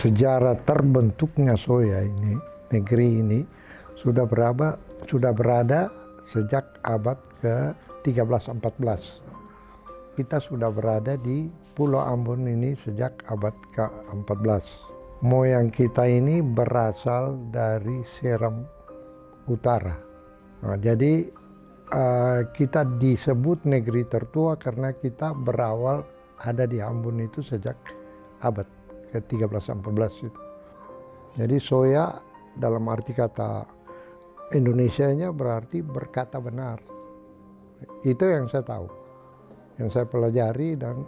sejarah terbentuknya Soya ini, negeri ini sudah berada sejak abad ke-13-14. Kita sudah berada di Pulau Ambon ini sejak abad ke-14. Moyang kita ini berasal dari Seram Utara. Nah, jadi kita disebut negeri tertua karena kita berawal ada di Ambon itu sejak abad ke-13-14 itu. Jadi Soya dalam arti kata Indonesianya berarti berkata benar. Itu yang saya tahu, yang saya pelajari dan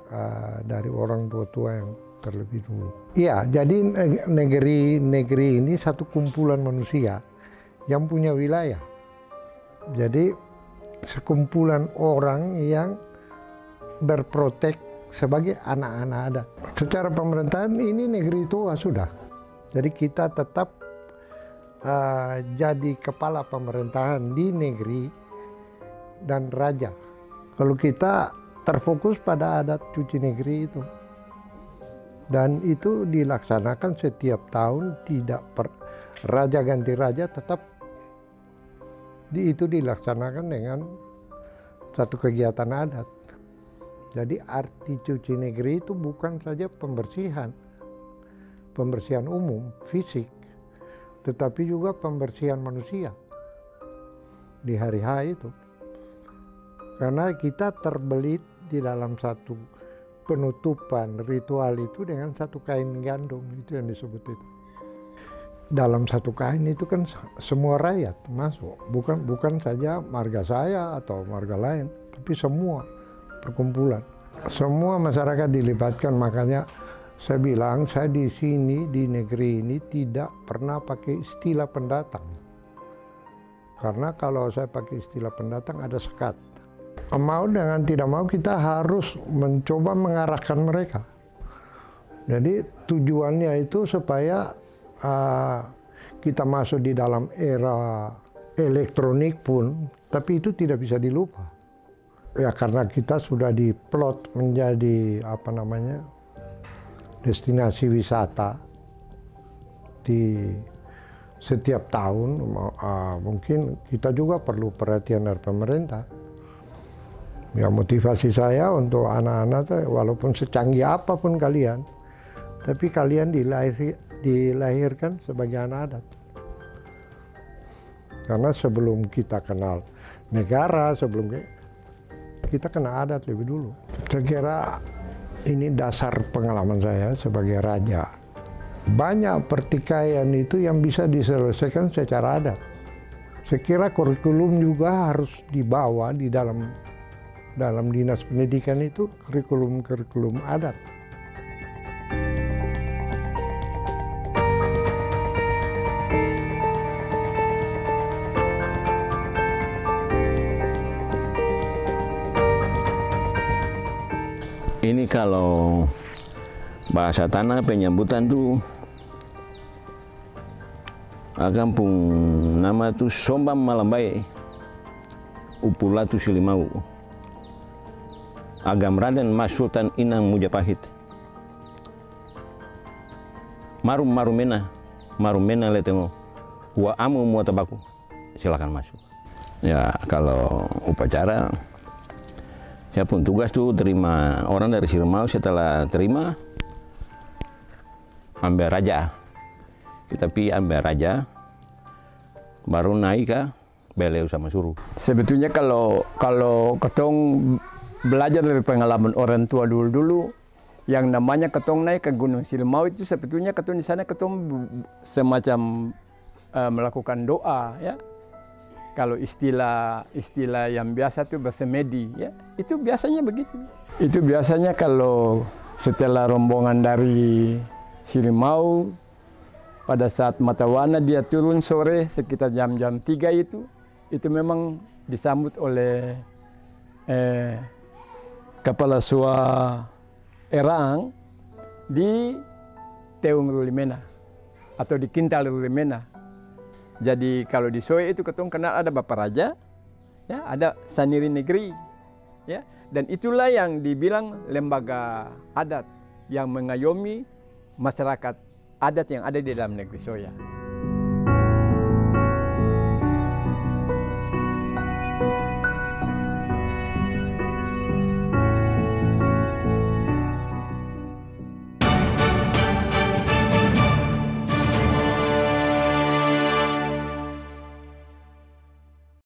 dari orang tua-tua yang terlebih dulu. Iya, jadi negeri ini satu kumpulan manusia yang punya wilayah. Jadi sekumpulan orang yang berprotek sebagai anak-anak adat. Secara pemerintahan ini negeri tua sudah. Jadi kita tetap jadi kepala pemerintahan di negeri dan raja. Kalau kita terfokus pada adat cuci negeri itu. Dan itu dilaksanakan setiap tahun, tidak raja ganti raja, tetap itu dilaksanakan dengan satu kegiatan adat. Jadi arti cuci negeri itu bukan saja pembersihan umum, fisik, tetapi juga pembersihan manusia di hari H itu. Karena kita terbelit di dalam satu penutupan ritual itu dengan satu kain gandum, itu yang disebut itu. Dalam satu kain itu kan semua rakyat masuk, bukan saja marga saya atau marga lain, tapi semua perkumpulan. Semua masyarakat dilibatkan, makanya saya bilang saya di sini di negeri ini tidak pernah pakai istilah pendatang. Karena kalau saya pakai istilah pendatang ada sekat. Mau dengan tidak mau kita harus mencoba mengarahkan mereka. Jadi tujuannya itu supaya kita masuk di dalam era elektronik pun, tapi itu tidak bisa dilupa. Ya karena kita sudah diplot menjadi destinasi wisata di setiap tahun. Mungkin kita juga perlu perhatian dari pemerintah. Ya motivasi saya untuk anak-anak, walaupun secanggih apapun kalian, tapi kalian dilahirkan sebagai anak adat. Karena sebelum kita kenal negara, sebelum kita kenal adat lebih dulu. Saya kira ini dasar pengalaman saya sebagai raja. Banyak pertikaian itu yang bisa diselesaikan secara adat. Saya kira kurikulum juga harus dibawa di dalam dinas pendidikan itu kurikulum adat. Ini kalau bahasa tanah penyambutan tuh kampung nama tuh Sombam Malambai Upulatu Silimau Agam Raden Mas Sultan Inang Mujapahit Marumena letengo wa amu muatabaku. Silakan masuk. Ya kalau upacara saya pun tugas tuh terima orang dari Silimau, setelah terima ambil raja. Kita pi ambil raja baru naik ke beliau sama suruh. Sebetulnya kalau ketong belajar dari pengalaman orang tua dulu, yang namanya ketong naik ke Gunung Silimau itu sebetulnya ketong di sana ketong semacam melakukan doa, ya. Kalau istilah yang biasa tuh bersemedi, ya, itu biasanya begitu. Itu biasanya kalau setelah rombongan dari Silimau, pada saat Matawana dia turun sore sekitar jam-jam 3 itu memang disambut oleh Kepala Sua Erang di Teung Rulimena atau di Kintal Rulimena. Jadi kalau di Soe itu ketong kenal ada Bapak Raja, ya, ada Saniri Negeri, ya, dan itulah yang dibilang lembaga adat yang mengayomi masyarakat adat yang ada di dalam negeri Soya.